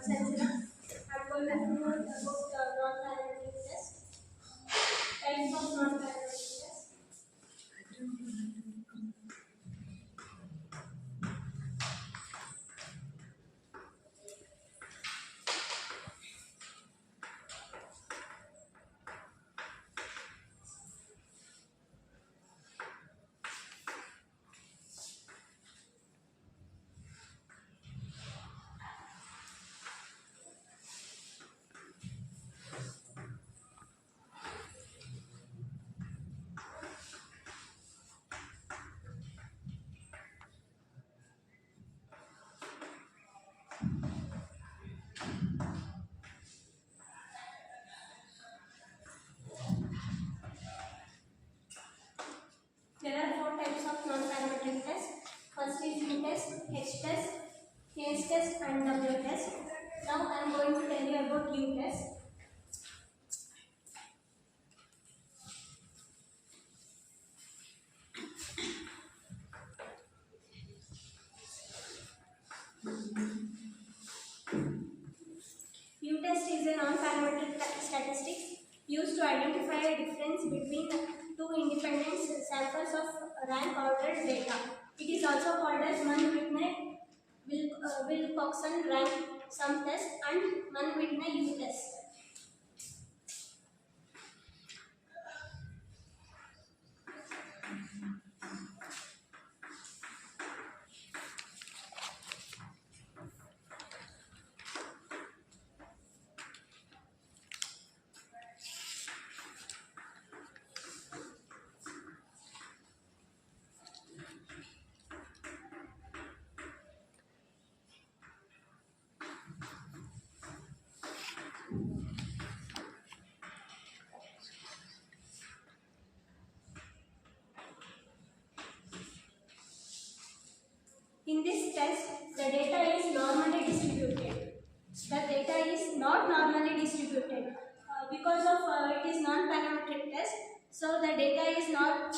Sanjana. I'm going to know about non-parametric test. Types of non-parametric test. There are four types of non-parametric tests. First is U test, H test, Case test, and W test. Now I am going to tell you about U test. U test is a non-parametric statistics used to identify a difference between two independent samples of rank ordered data. It is also called as Mann-Whitney-Wilcoxon rank sum test and Mann-Whitney U test. In this test, the data is normally distributed. The data is not normally distributed because of it is non-parametric test. So the data is not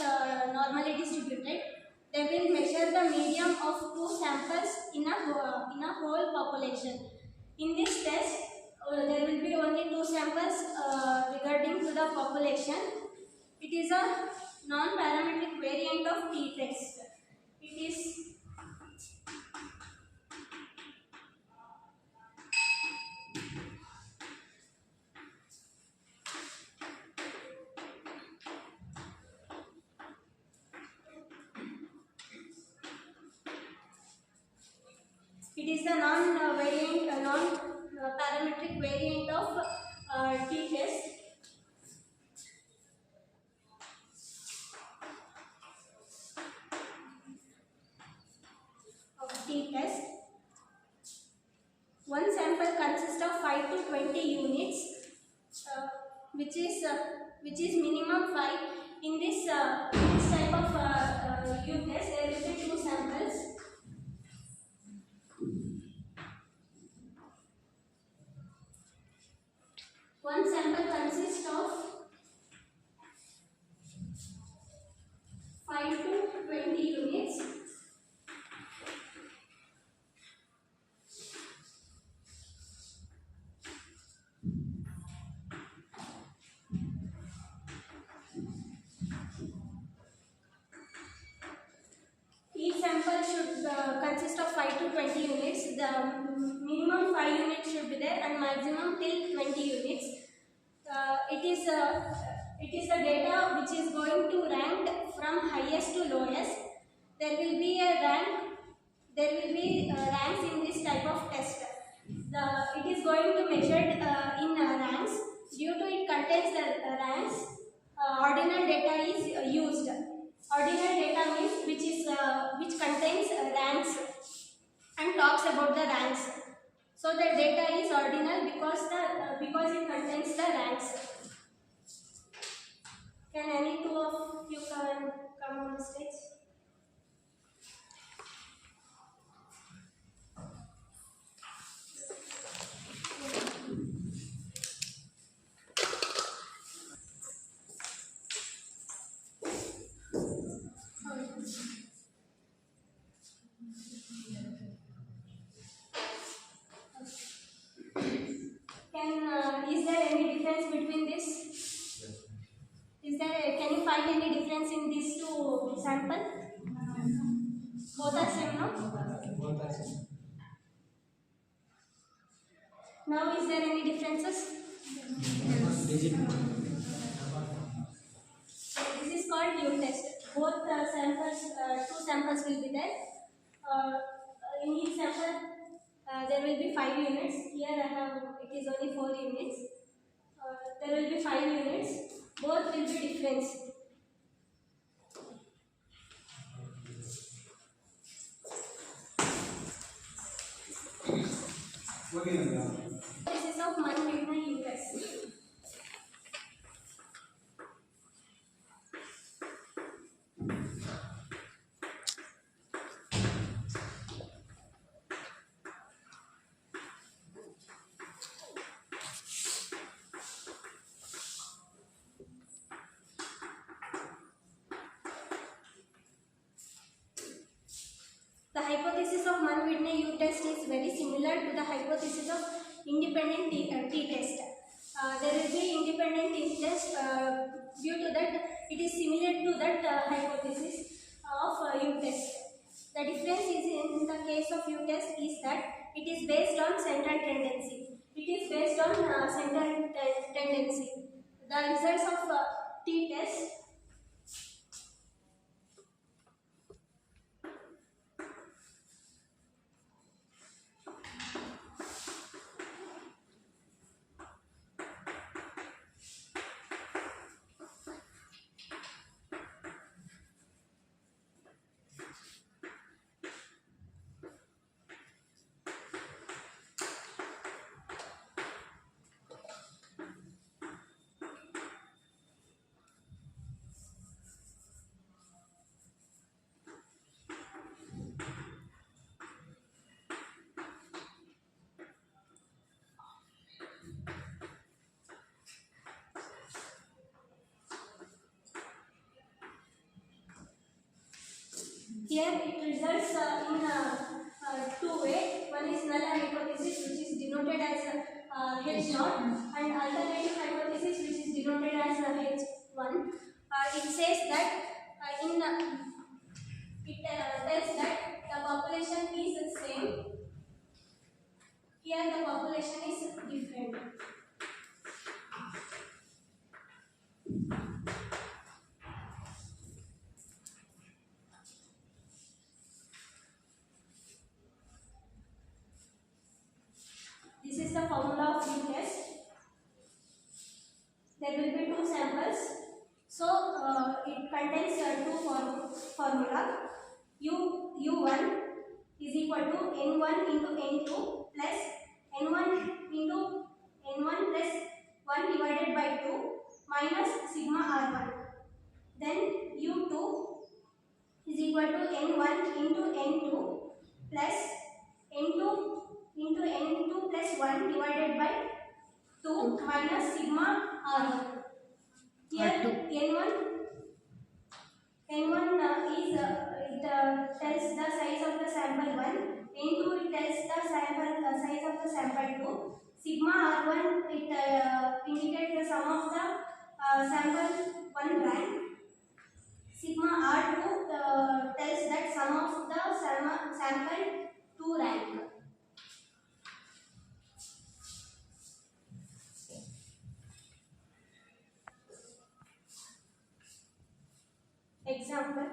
normally distributed. They will measure the median of two samples in a whole population. In this test, there will be only two samples regarding to the population. It is a non-parametric variant of t-test. It is the non-parametric variant of t-test. T-test. One sample consists of 5 to 20 units, which is minimum 5. In this type of U-test, there will be two samples. One sample consists of 5 to 20 units. Each sample should consist of 5 to 20 units. The minimum 5 units should be there and maximum till 20 units. It is the data which is going to rank from highest to lowest. There will be ranks in this type of test. It is going to measured in ranks. Due to it contains the ranks, ordinal data is used. Ordinal data means which contains ranks and talks about the ranks. So the data is ordinal because it contains the ranks. Can any two of you come on the stage? difference between this? Is there? Can you find any difference in these two sample? Both are same, no? Both are same. Now, is there any differences? Digit. This is called U test. Both samples, two samples will be there. In each sample, there will be 5 units. Here I have, it is only 4 units. There will be 5 units. Both will be different. Okay, Nandra. This is of Mann-Whitney U test. The hypothesis of Mann-Whitney U test is very similar to the hypothesis of independent t-test. There will be independent t-test due to that it is similar to that hypothesis of U-test. The difference is in the case of U-test is that it is based on central tendency. It is based on central tendency. The results of t-test here it results in two ways. One is null hypothesis, which is denoted as H naught, and alternative hypothesis, which is denoted as H1. It says that it tells that the population is the same. Here the population is different. This is the formula of U-test. There will be two samples. So it contains two formula. U1 is equal to N1 into N2 plus N1 into N1 plus 1 divided by 2 minus sigma R1. Then U2 is equal to N1 into N2 plus N2 into N2 plus 1 divided by 2 minus sigma R1. Here N1 is it tells the size of the sample 1. N2 it tells the size of the sample 2. Sigma R1 it indicates the sum of the sample 1 rank. Sigma R2 tells that sum of the sample 2 rank. Example.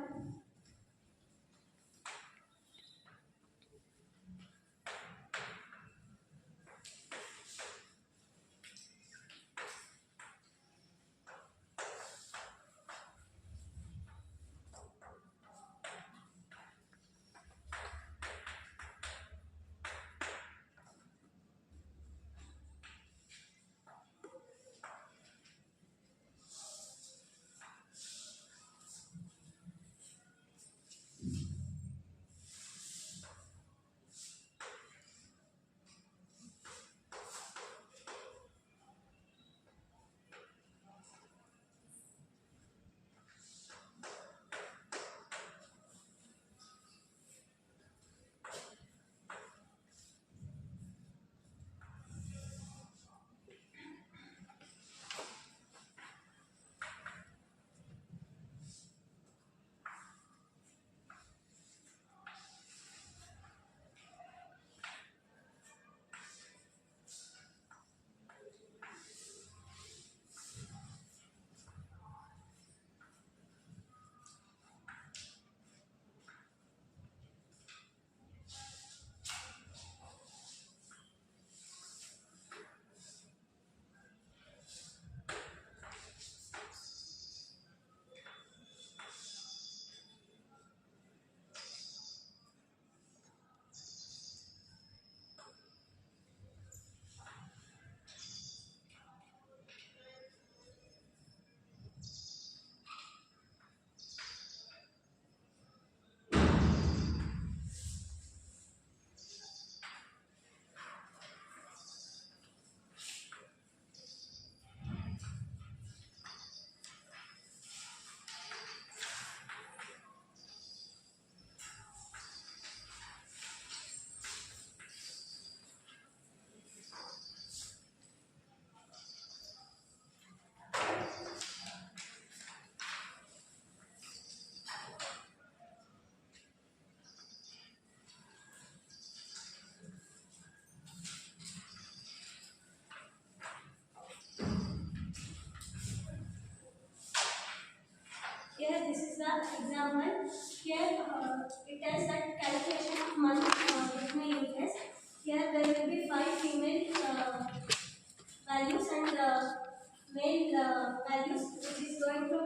which is going to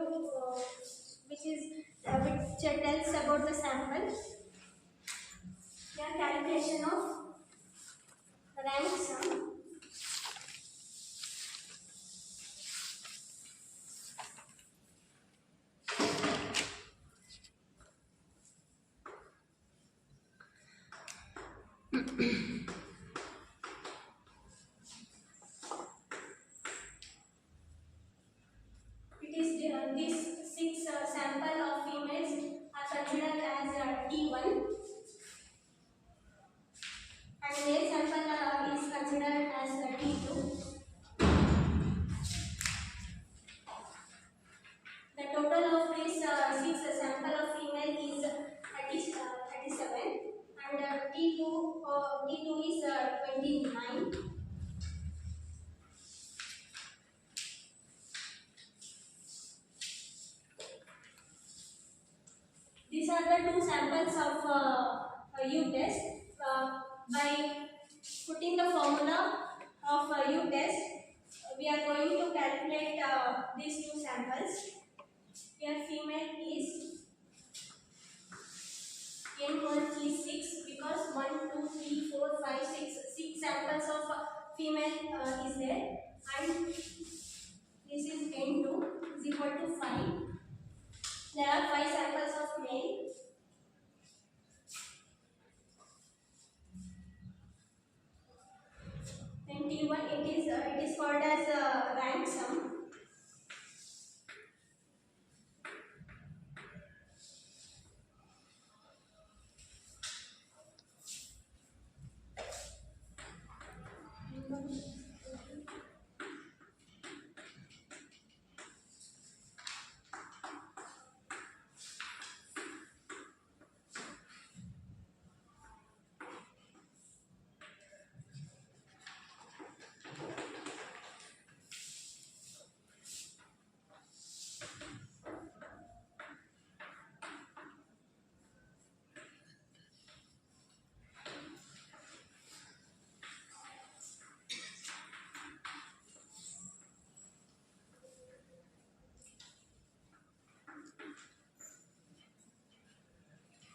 which tells about the sample. Here calculation of rank sum. It is these six sample of females are considered as T1, and male sample is considered as T2. The total of these six sample of female is 37, and T2 is 29. These are the two samples of U test. By putting the formula of U test, we are going to calculate these two samples. Here female is N1 is 6 because 1, 2, 3, 4, 5, 6 samples of female is there, and this is N2 is equal to 5. There are 5 samples of male. Then T1 it is called as rank sum.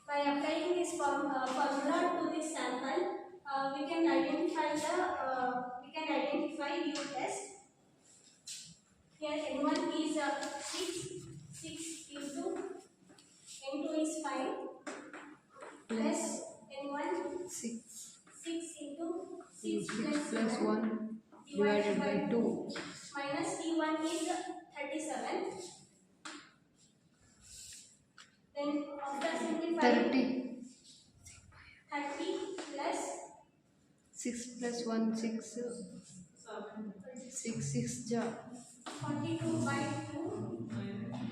By applying this formula to this sample, we can identify U test. Here N1 is 6 into N2 is 5 plus N1 6 into 6 plus 1 divided by 2 minus T1 is 37. Then after simplifying 30 plus 6 plus 1 6 6 ja 42 by 2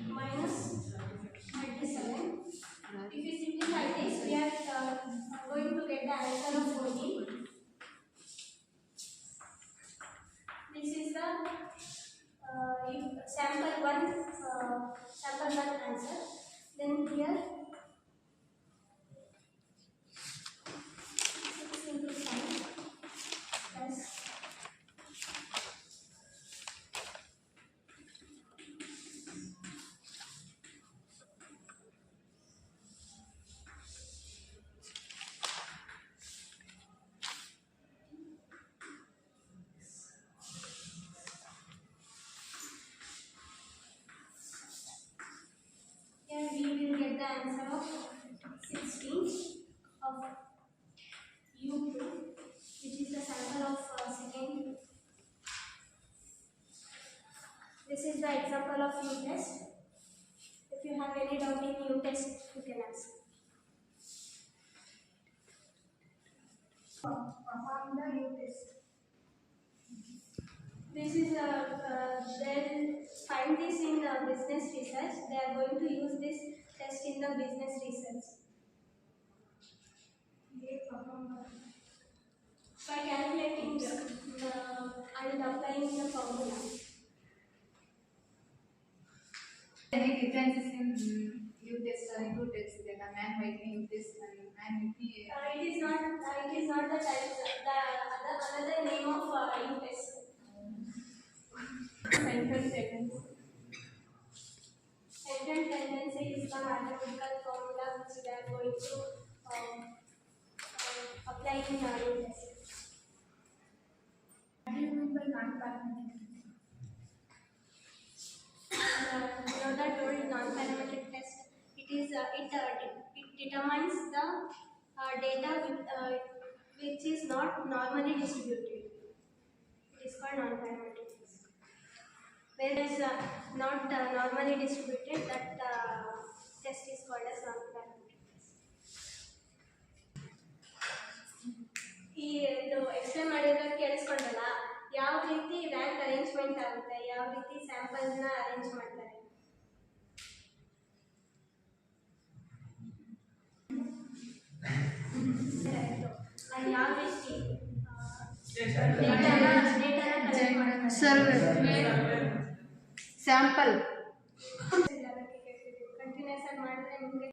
minus 37. If you simplify this, we are going to get the answer of 14. This is the sample 1 answer. Then here 6 into 5 plus 16 of U2, which is the sample of second. This is the example of U test. If you have any doubt in U test, you can ask. Perform the U test. This is they'll find this in business research. They are going to use this test in the business research. By calculating and applying the formula. Any differences in U test or U test? Like a man writing U test and man writing It is not the type, another name of U test. central sentence. Yoda told non-parametric test. It determines the data which is not normally distributed. It is called non-parametric test. Whereas not normally distributed, that test is called as non-parametric test. ಇದು explain ಮಾಡಿದ್ರೆ ಕೇಳಿಸ್ಕೊಂಡಲ್ಲ, ಯಾವ ರೀತಿ rank arrangement ಆಗುತ್ತೆ, ಯಾವ ರೀತಿ ಸ್ಯಾಂಪಲ್ಸ್ನ arrange ಮಾಡ್ತಾರೆ. ಯಾವ ರೀತಿ ಡೇಟಾನ ಕಲೆಕ್ಟ್ ಮಾಡ್ತಾರೆ. ಸರ್ವೆ ಸ್ಯಾಂಪಲ್ ಕಂಟಿನ್ಯೂಸ್ ಆಗಿ ಮಾಡಿದ್ರೆ ನಿಮಗೆ